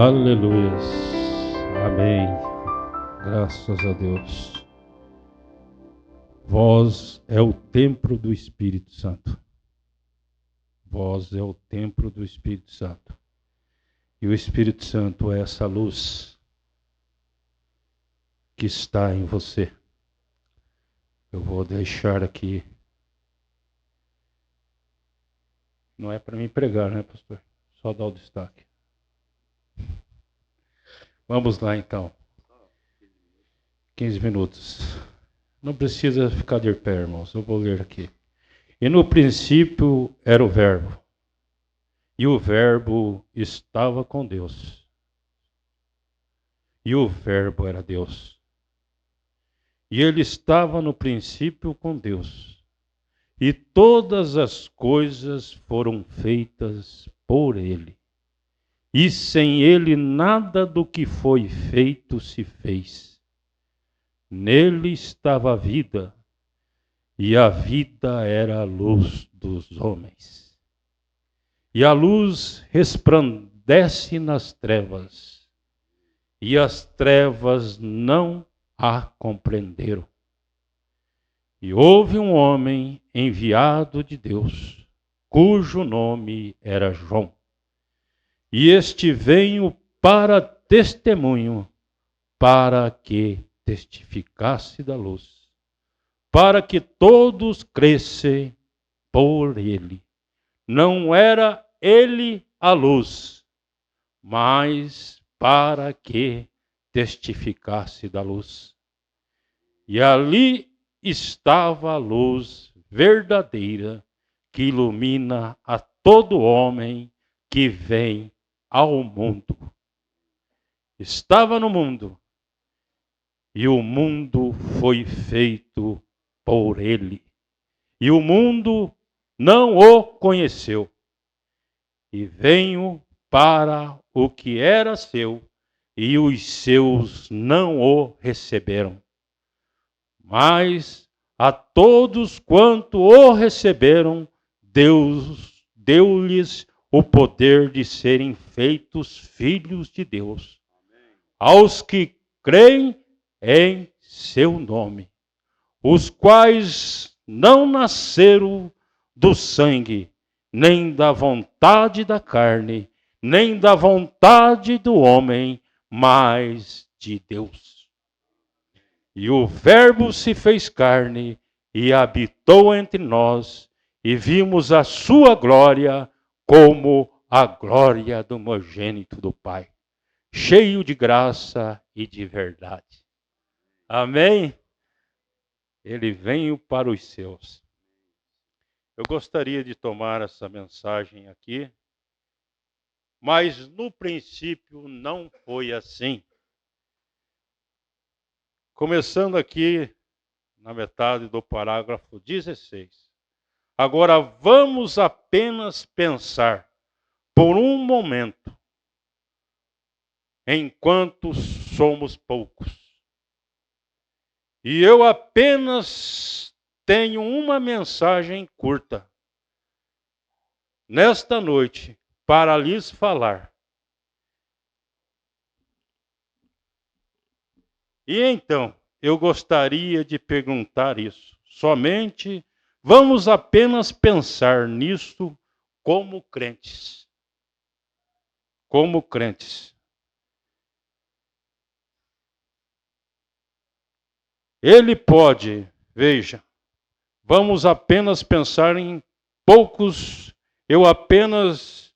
Aleluias. Amém. Graças a Deus. Vós é o templo do Espírito Santo. Vós é o templo do Espírito Santo. E o Espírito Santo é essa luz que está em você. Eu vou deixar aqui. Não é para mim pregar, né, pastor? Só dar o destaque. Vamos lá, então. 15 minutos. Não precisa ficar de pé, irmãos. Eu vou ler aqui. E no princípio era o Verbo. E o Verbo estava com Deus. E o Verbo era Deus. E ele estava no princípio com Deus. E todas as coisas foram feitas por ele. E sem ele nada do que foi feito se fez. Nele estava a vida, e a vida era a luz dos homens. E a luz resplandece nas trevas, e as trevas não a compreenderam. E houve um homem enviado de Deus, cujo nome era João. E este veio para testemunho, para que testificasse da luz, para que todos crescem por ele. Não era ele a luz, mas para que testificasse da luz. E ali estava a luz verdadeira, que ilumina a todo homem que vem ao mundo. Estava no mundo, e o mundo foi feito por ele. E o mundo não o conheceu. E veio para o que era seu, e os seus não o receberam. Mas a todos quanto o receberam, Deus deu-lhes o poder de serem feitos filhos de Deus. Amém. Aos que creem em seu nome, os quais não nasceram do sangue, nem da vontade da carne, nem da vontade do homem, mas de Deus. E o Verbo se fez carne e habitou entre nós, e vimos a sua glória como a glória do unigênito do Pai, cheio de graça e de verdade. Amém? Ele veio para os seus. Eu gostaria de tomar essa mensagem aqui, mas no princípio não foi assim. Começando aqui na metade do parágrafo 16. Agora vamos apenas pensar por um momento, enquanto somos poucos. E eu apenas tenho uma mensagem curta nesta noite para lhes falar. E então, eu gostaria de perguntar isso. Somente vamos apenas pensar nisso como crentes. Como crentes. Ele pode, veja, vamos apenas pensar em poucos, eu apenas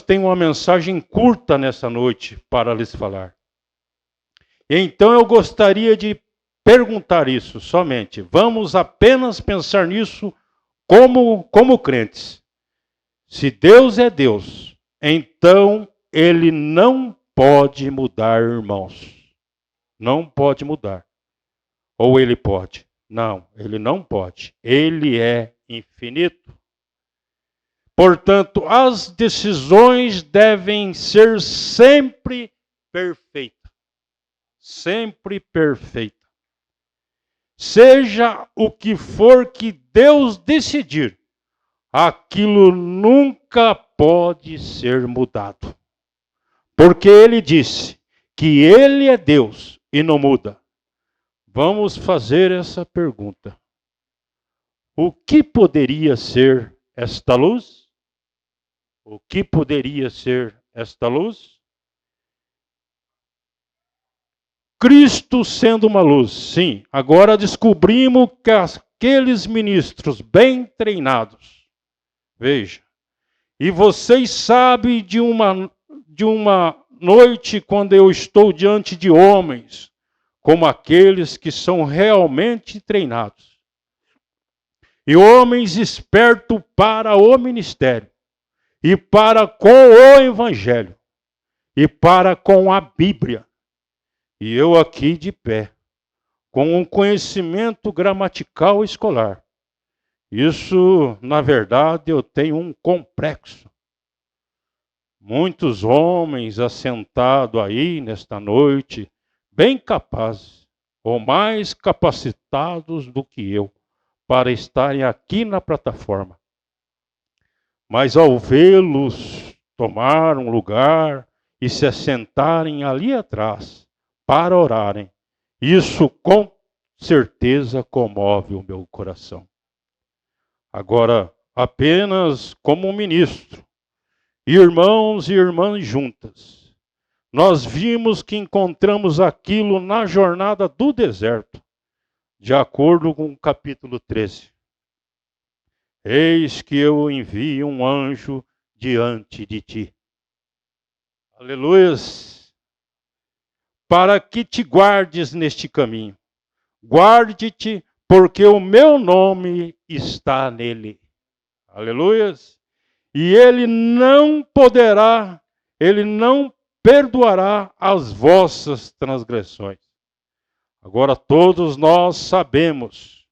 tenho uma mensagem curta nessa noite para lhes falar. Então eu gostaria de perguntar isso somente. Vamos apenas pensar nisso como crentes. Se Deus é Deus, então Ele não pode mudar, irmãos. Não pode mudar. Ou Ele pode? Não, Ele não pode. Ele é infinito. Portanto, as decisões devem ser sempre perfeitas. Sempre perfeitas. Seja o que for que Deus decidir, aquilo nunca nunca pode ser mudado. Porque ele disse que ele é Deus e não muda. Vamos fazer essa pergunta. O que poderia ser esta luz? O que poderia ser esta luz? Cristo sendo uma luz, sim. Agora descobrimos que aqueles ministros bem treinados, veja, e vocês sabem de uma noite quando eu estou diante de homens, como aqueles que são realmente treinados, e homens espertos para o ministério, e para com o evangelho, e para com a Bíblia. E eu aqui de pé, com um conhecimento gramatical escolar. Isso, na verdade, eu tenho um complexo. Muitos homens assentados aí nesta noite, bem capazes, ou mais capacitados do que eu, para estarem aqui na plataforma. Mas ao vê-los tomar um lugar e se assentarem ali atrás, para orarem, isso com certeza comove o meu coração. Agora, apenas como ministro, irmãos e irmãs juntas, nós vimos que encontramos aquilo na jornada do deserto, de acordo com o capítulo 13. Eis que eu envio um anjo diante de ti. Aleluias! Para que te guardes neste caminho. Guarde-te, porque o meu nome está nele. Aleluias! E ele não perdoará as vossas transgressões. Agora todos nós sabemos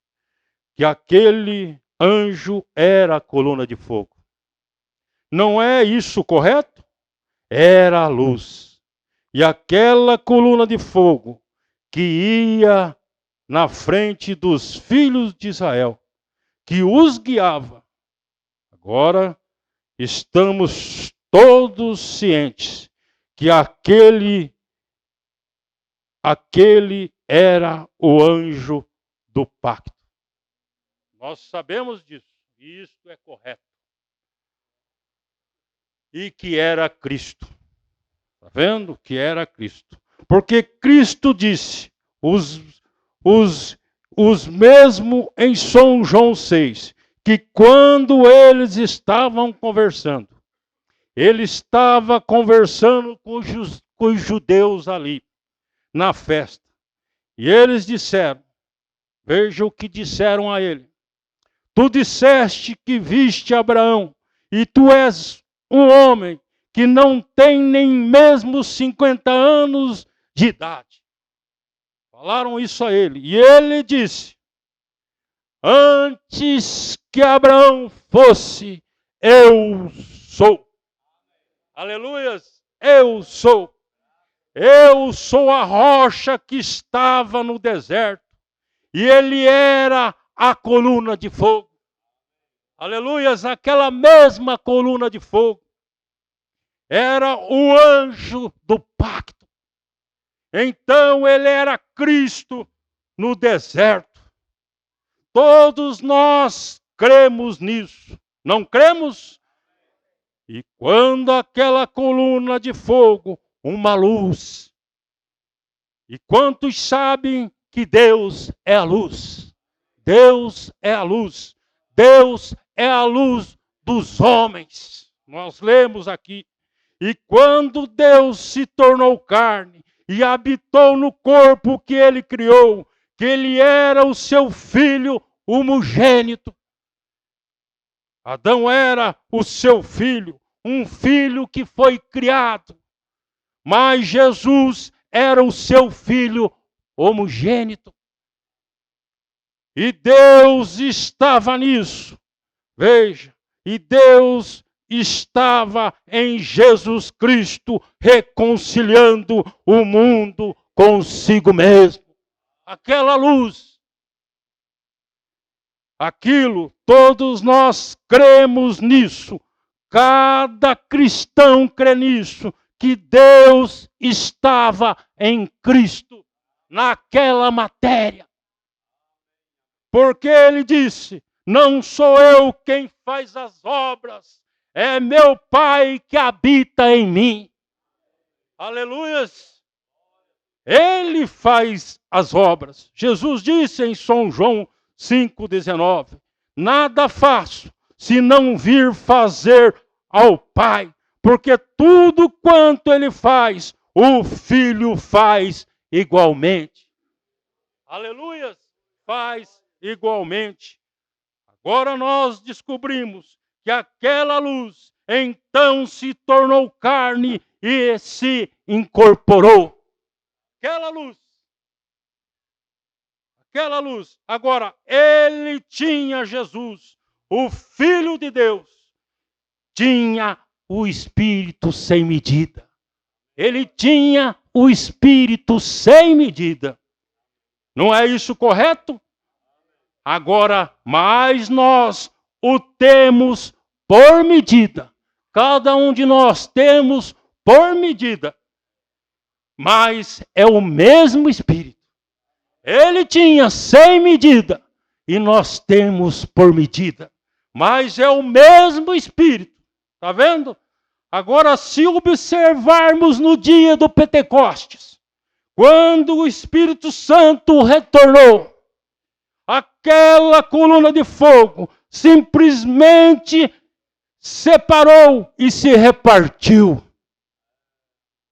que aquele anjo era a coluna de fogo. Não é isso correto? Era a luz. E aquela coluna de fogo que ia na frente dos filhos de Israel, que os guiava. Agora estamos todos cientes que aquele era o anjo do pacto. Nós sabemos disso, e isso é correto. E que era Cristo. Está vendo? Que era Cristo. Porque Cristo disse, os mesmos em São João 6, que quando eles estavam conversando, ele estava conversando com os judeus ali, na festa. E eles disseram, veja o que disseram a ele. Tu disseste que viste Abraão, e tu és um homem que não tem nem mesmo 50 anos de idade. Falaram isso a ele. E ele disse, antes que Abraão fosse, eu sou. Aleluias! Eu sou. Eu sou a rocha que estava no deserto. E ele era a coluna de fogo. Aleluias! Aquela mesma coluna de fogo. Era o anjo do pacto. Então ele era Cristo no deserto. Todos nós cremos nisso. Não cremos? E quando aquela coluna de fogo, uma luz. E quantos sabem que Deus é a luz? Deus é a luz. Deus é a luz dos homens. Nós lemos aqui. E quando Deus se tornou carne e habitou no corpo que ele criou, que ele era o seu filho unigênito. Adão era o seu filho, um filho que foi criado. Mas Jesus era o seu filho unigênito. E Deus estava nisso. Veja, e Deus estava em Jesus Cristo reconciliando o mundo consigo mesmo. Aquela luz. Aquilo, todos nós cremos nisso. Cada cristão crê nisso, que Deus estava em Cristo, naquela matéria. Porque ele disse, não sou eu quem faz as obras, é meu Pai que habita em mim. Aleluias! Ele faz as obras. Jesus disse em São João 5,19, nada faço, se não vir fazer ao Pai, porque tudo quanto ele faz, o Filho faz igualmente. Aleluias! Faz igualmente. Agora nós descobrimos que aquela luz então se tornou carne e se incorporou. Aquela luz. Agora, ele tinha Jesus, o Filho de Deus, tinha o Espírito sem medida. Ele tinha o Espírito sem medida. Não é isso correto? Agora, mas nós o temos por medida. Cada um de nós temos por medida. Mas é o mesmo Espírito. Ele tinha sem medida e nós temos por medida. Mas é o mesmo Espírito. Está vendo? Agora, se observarmos no dia do Pentecostes, quando o Espírito Santo retornou, aquela coluna de fogo simplesmente separou e se repartiu.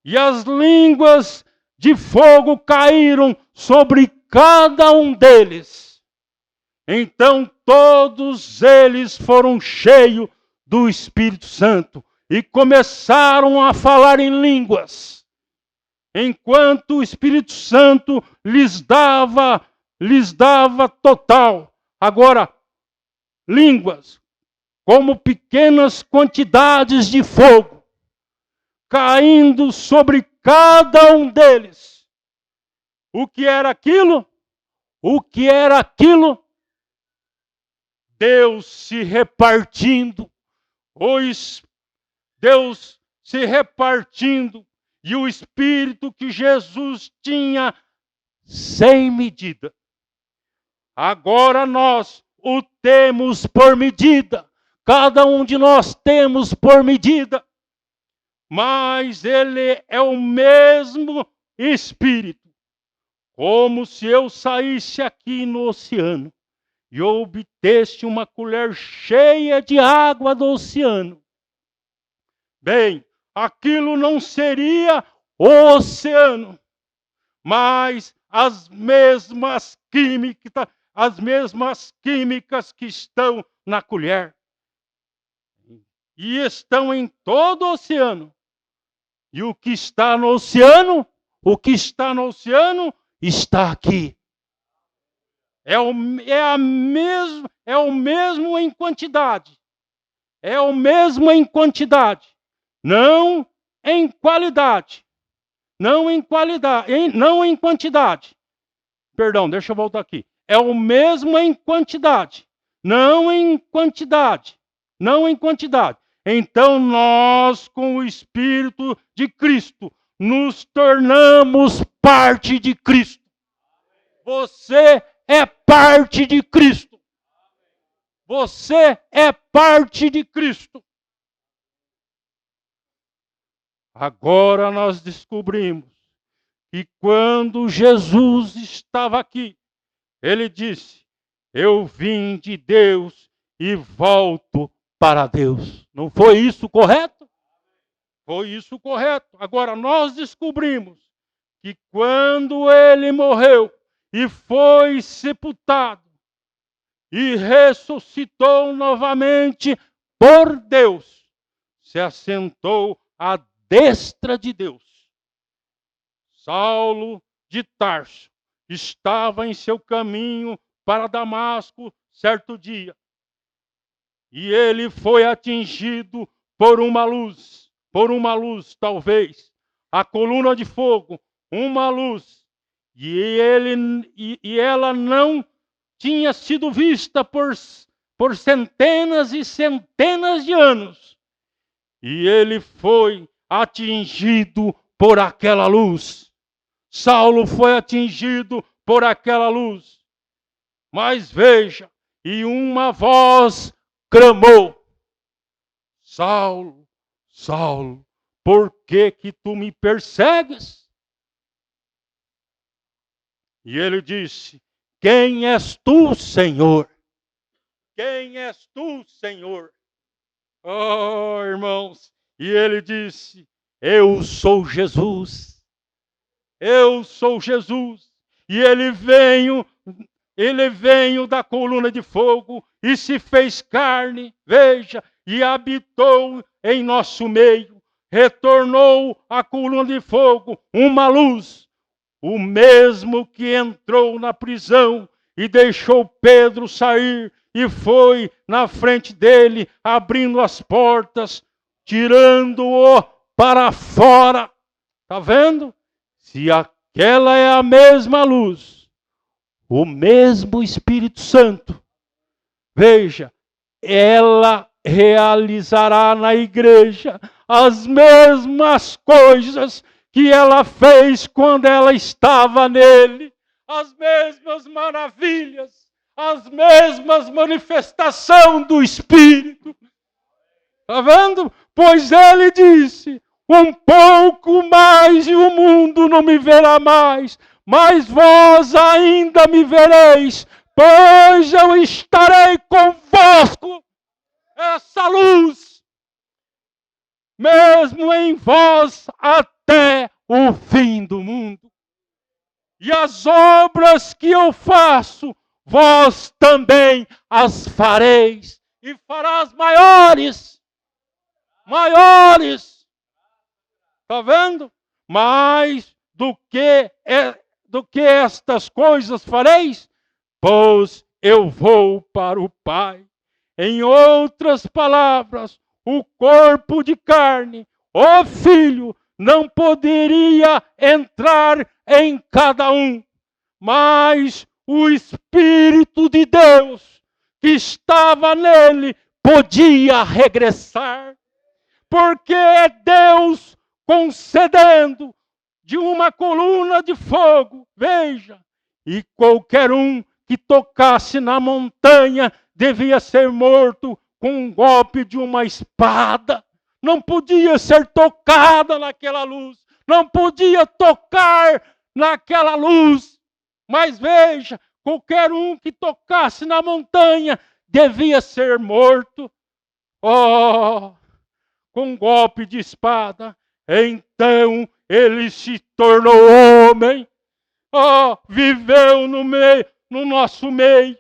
E as línguas de fogo caíram sobre cada um deles. Então todos eles foram cheios do Espírito Santo e começaram a falar em línguas, enquanto o Espírito Santo lhes dava total. Agora, línguas, como pequenas quantidades de fogo, caindo sobre cada um deles. O que era aquilo? Deus se repartindo. Deus se repartindo. E o Espírito que Jesus tinha sem medida. Agora nós o temos por medida. Cada um de nós temos por medida. Mas ele é o mesmo Espírito. Como se eu saísse aqui no oceano e obtesse uma colher cheia de água do oceano. Bem, aquilo não seria o oceano, mas as mesmas químicas que estão na colher. E estão em todo o oceano. E o que está no oceano? Está aqui. É o mesmo em quantidade. É o mesmo em quantidade. Não em qualidade. Não em quantidade. Perdão, deixa eu voltar aqui. É o mesmo em quantidade. Não em quantidade. Então nós, com o Espírito de Cristo, nos tornamos parte de Cristo. Você é parte de Cristo. Você é parte de Cristo. Agora nós descobrimos que quando Jesus estava aqui, ele disse, eu vim de Deus e volto para Deus. Não foi isso correto? Foi isso correto. Agora nós descobrimos que quando ele morreu e foi sepultado e ressuscitou novamente por Deus, se assentou à destra de Deus. Saulo de Tarso estava em seu caminho para Damasco certo dia. E ele foi atingido por uma luz talvez, a coluna de fogo, uma luz. E ela não tinha sido vista por centenas e centenas de anos. E ele foi atingido por aquela luz. Saulo foi atingido por aquela luz. Mas veja, e uma voz clamou: Saulo, Saulo, por que tu me persegues? E ele disse: quem és tu, Senhor? Quem és tu, Senhor? Oh, irmãos, e ele disse: eu sou Jesus. Eu sou Jesus. E ele veio da coluna de fogo e se fez carne, veja, e habitou em nosso meio. Retornou à coluna de fogo uma luz, o mesmo que entrou na prisão e deixou Pedro sair e foi na frente dele, abrindo as portas, tirando-o para fora. Está vendo? Se aquela é a mesma luz, o mesmo Espírito Santo, veja, ela realizará na igreja as mesmas coisas que ela fez quando ela estava nele, as mesmas maravilhas, as mesmas manifestações do Espírito. Está vendo? Pois ele disse: um pouco mais e o mundo não me verá mais, mas vós ainda me vereis, pois eu estarei convosco. Essa luz, mesmo em vós, até o fim do mundo. E as obras que eu faço, vós também as fareis, e farás maiores. Maiores. Está vendo? Mais do que estas coisas fareis, pois eu vou para o Pai. Em outras palavras, o corpo de carne, o Filho, não poderia entrar em cada um, mas o Espírito de Deus que estava nele podia regressar, porque é Deus concedendo de uma coluna de fogo, veja, e qualquer um que tocasse na montanha devia ser morto com um golpe de uma espada. Não podia ser tocada naquela luz, não podia tocar naquela luz. Mas veja, qualquer um que tocasse na montanha devia ser morto. Oh, com um golpe de espada. Então ele se tornou homem. Oh, viveu no nosso meio.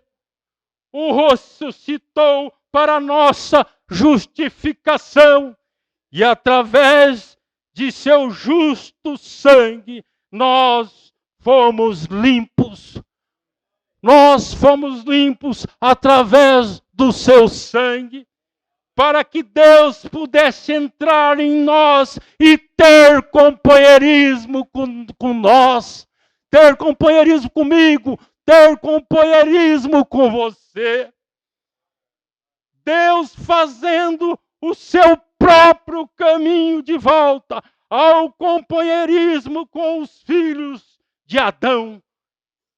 O ressuscitou para a nossa justificação. E através de seu justo sangue, nós fomos limpos. Nós fomos limpos através do seu sangue, para que Deus pudesse entrar em nós e ter companheirismo com nós, ter companheirismo comigo, ter companheirismo com você. Deus fazendo o seu próprio caminho de volta ao companheirismo com os filhos de Adão,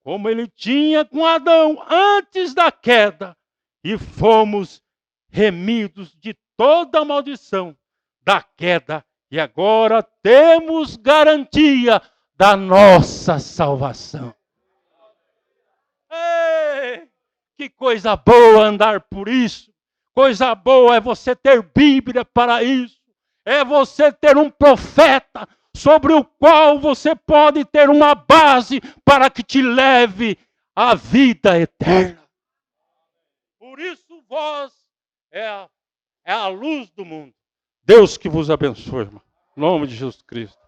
como ele tinha com Adão antes da queda, e fomos remidos de toda a maldição da queda, e agora temos garantia da nossa salvação. Ei, que coisa boa andar por isso. Coisa boa é você ter Bíblia para isso. É você ter um profeta sobre o qual você pode ter uma base para que te leve à vida eterna. Por isso vós é a luz do mundo. Deus que vos abençoe, irmão. Em nome de Jesus Cristo.